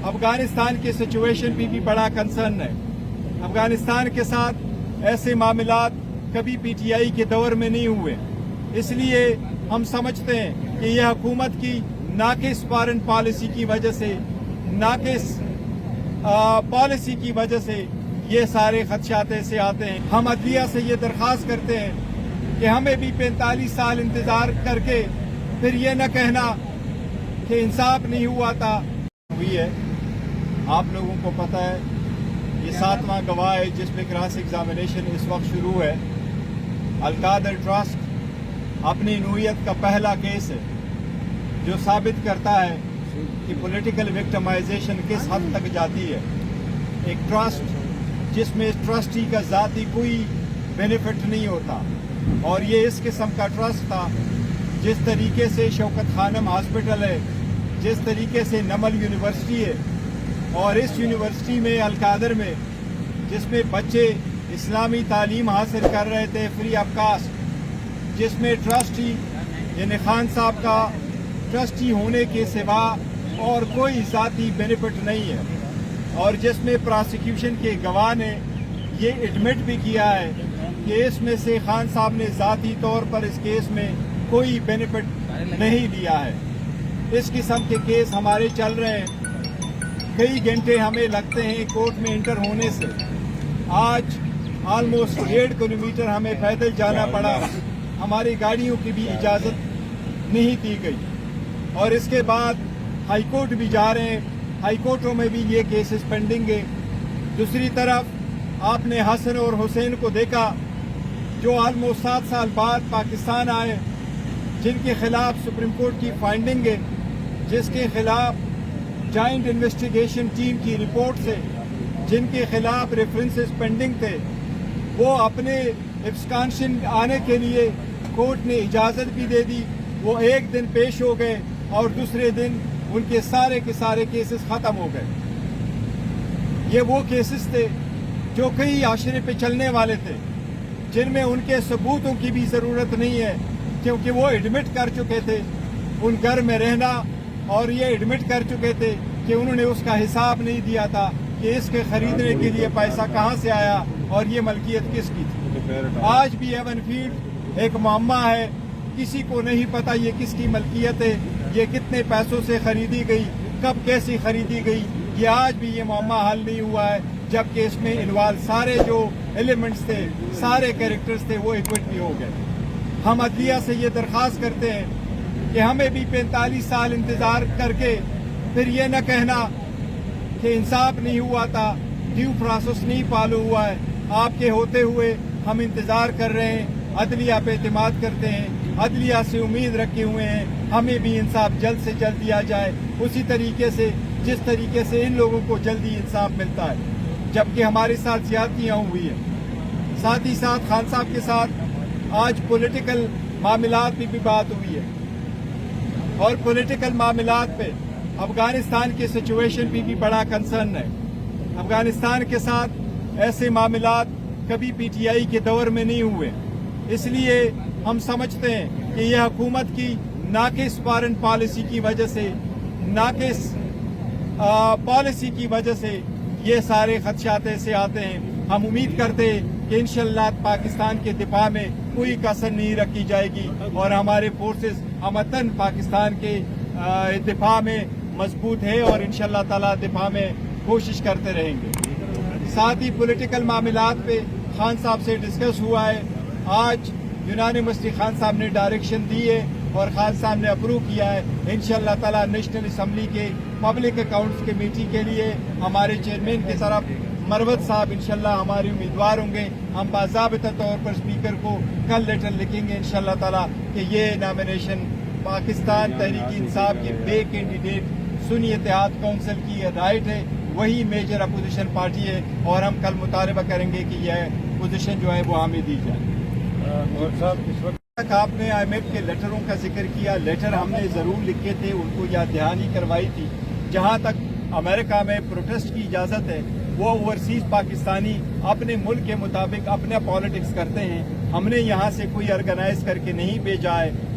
افغانستان کی سچویشن بھی بڑا کنسرن ہے۔ افغانستان کے ساتھ ایسے معاملات کبھی پی ٹی آئی کے دور میں نہیں ہوئے، اس لیے ہم سمجھتے ہیں کہ یہ حکومت کی ناقص فارن پالیسی کی وجہ سے، ناقص پالیسی کی وجہ سے یہ سارے خدشات ایسے آتے ہیں۔ ہم عدلیہ سے یہ درخواست کرتے ہیں کہ ہمیں بھی 45 سال انتظار کر کے پھر یہ نہ کہنا کہ انصاف نہیں ہوا تھا ہوئی ہے۔ آپ لوگوں کو پتہ ہے یہ 7واں گواہ ہے جس پہ کراس ایگزامینیشن اس وقت شروع ہے۔ القادر ٹرسٹ اپنی نوعیت کا پہلا کیس ہے جو ثابت کرتا ہے کہ پولیٹیکل وکٹمائزیشن کس حد تک جاتی ہے۔ ایک ٹرسٹ جس میں ٹرسٹی کا ذاتی کوئی بینیفٹ نہیں ہوتا، اور یہ اس قسم کا ٹرسٹ تھا جس طریقے سے شوکت خانم ہاسپٹل ہے، جس طریقے سے نمل یونیورسٹی ہے، اور اس یونیورسٹی میں القادر میں جس میں بچے اسلامی تعلیم حاصل کر رہے تھے فری آف کاسٹ، جس میں ٹرسٹی یعنی خان صاحب کا ٹرسٹی ہونے کے سوا اور کوئی ذاتی بینیفٹ نہیں ہے، اور جس میں پراسیکیوشن کے گواہ نے یہ ایڈمٹ بھی کیا ہے کہ اس میں سے خان صاحب نے ذاتی طور پر اس کیس میں کوئی بینیفٹ نہیں لیا ہے۔ اس قسم کے کیس ہمارے چل رہے ہیں، کئی گھنٹے ہمیں لگتے ہیں کورٹ میں انٹر ہونے سے۔ آج آلموسٹ 1.5 کلومیٹر ہمیں پیدل جانا پڑا، ہماری گاڑیوں کی بھی اجازت نہیں دی گئی، اور اس کے بعد ہائی کورٹ بھی جا رہے ہیں، ہائی کورٹوں میں بھی یہ کیسز پینڈنگ ہے۔ دوسری طرف آپ نے حسن اور حسین کو دیکھا جو آلموسٹ 7 سال بعد پاکستان آئے، جن کے خلاف سپریم کورٹ کی فائنڈنگ ہے، جس کے خلاف جوائنٹ انویسٹیگیشن ٹیم کی رپورٹ سے جن کے خلاف ریفرنسز پینڈنگ تھے، وہ اپنے ایبسکانشن آنے کے لیے کورٹ نے اجازت بھی دے دی۔ وہ ایک دن پیش ہو گئے اور دوسرے دن ان کے سارے کیسز ختم ہو گئے۔ یہ وہ کیسز تھے جو کئی عشرے پہ چلنے والے تھے، جن میں ان کے ثبوتوں کی بھی ضرورت نہیں ہے، کیونکہ وہ ایڈمٹ کر چکے تھے ان گھر میں رہنا، اور یہ ایڈمٹ کر چکے تھے کہ انہوں نے اس کا حساب نہیں دیا تھا کہ اس کے خریدنے کے لیے پیسہ کہاں سے آیا اور یہ ملکیت کس کی تھی۔ آج بھی ایون فیلڈ ایک معمہ ہے، کسی کو نہیں پتا یہ کس کی ملکیت ہے، یہ کتنے پیسوں سے خریدی گئی، کب کیسی خریدی گئی، یہ آج بھی یہ معمہ حل نہیں ہوا ہے، جبکہ اس میں انوالو سارے جو ایلیمنٹس تھے، سارے کیریکٹرز تھے، وہ ایکوٹ بھی ہو گئے۔ ہم عدلیہ سے یہ درخواست کرتے ہیں کہ ہمیں بھی 45 سال انتظار کر کے پھر یہ نہ کہنا کہ انصاف نہیں ہوا تھا، ڈیو پروسیس نہیں فالو ہوا ہے۔ آپ کے ہوتے ہوئے ہم انتظار کر رہے ہیں، عدلیہ پہ اعتماد کرتے ہیں، عدلیہ سے امید رکھے ہوئے ہیں ہمیں بھی انصاف جلد سے جلد دیا جائے، اسی طریقے سے جس طریقے سے ان لوگوں کو جلدی انصاف ملتا ہے، جبکہ ہمارے ساتھ زیادتیاں ہوئی ہیں۔ ساتھ ہی ساتھ خان صاحب کے ساتھ آج پولیٹیکل معاملات بھی بات ہوئی ہے، اور پولیٹیکل معاملات پہ افغانستان کی سچویشن بھی بڑا کنسرن ہے۔ افغانستان کے ساتھ ایسے معاملات کبھی پی ٹی آئی کے دور میں نہیں ہوئے، اس لیے ہم سمجھتے ہیں کہ یہ حکومت کی ناقص فارن پالیسی کی وجہ سے، ناقص پالیسی کی وجہ سے یہ سارے خدشات ایسے آتے ہیں۔ ہم امید کرتے ہیں کہ انشاءاللہ پاکستان کے دفاع میں کوئی کسر نہیں رکھی جائے گی، اور ہمارے فورسز ہمتاً پاکستان کے دفاع میں مضبوط ہے، اور انشاءاللہ تعالی دفاع میں کوشش کرتے رہیں گے۔ ساتھ ہی پولیٹیکل معاملات پہ خان صاحب سے ڈسکس ہوا ہے۔ آج یونانیمسلی خان صاحب نے ڈائریکشن دی ہے اور خان صاحب نے اپروو کیا ہے۔ انشاءاللہ تعالی نیشنل اسمبلی کے پبلک اکاؤنٹس کمیٹی کے لیے ہمارے چیئرمین کی طرف مروت صاحب انشاءاللہ ہمارے امیدوار ہوں گے۔ ہم باضابطہ طور پر اسپیکر کو کل لیٹر لکھیں گے انشاءاللہ تعالی کہ یہ نامینیشن پاکستان تحریک انصاف کی بے کینڈیڈیٹ سنی اتحاد کونسل کی رائٹ ہے، وہی میجر اپوزیشن پارٹی ہے، اور ہم کل مطالبہ کریں گے کہ یہ پوزیشن جو ہے وہ ہمیں دی جائے۔ اور صاحب اس وقت تک آپ نے آئی ایم ایف کے لیٹروں کا ذکر کیا، لیٹر ہم نے ضرور لکھے تھے، ان کو یاد دہانی کروائی تھی۔ جہاں تک امریکہ میں پروٹیسٹ کی اجازت ہے، وہ اوورسیز پاکستانی اپنے ملک کے مطابق اپنا پالیٹکس کرتے ہیں، ہم نے یہاں سے کوئی آرگنائز کر کے نہیں بھیجا ہے۔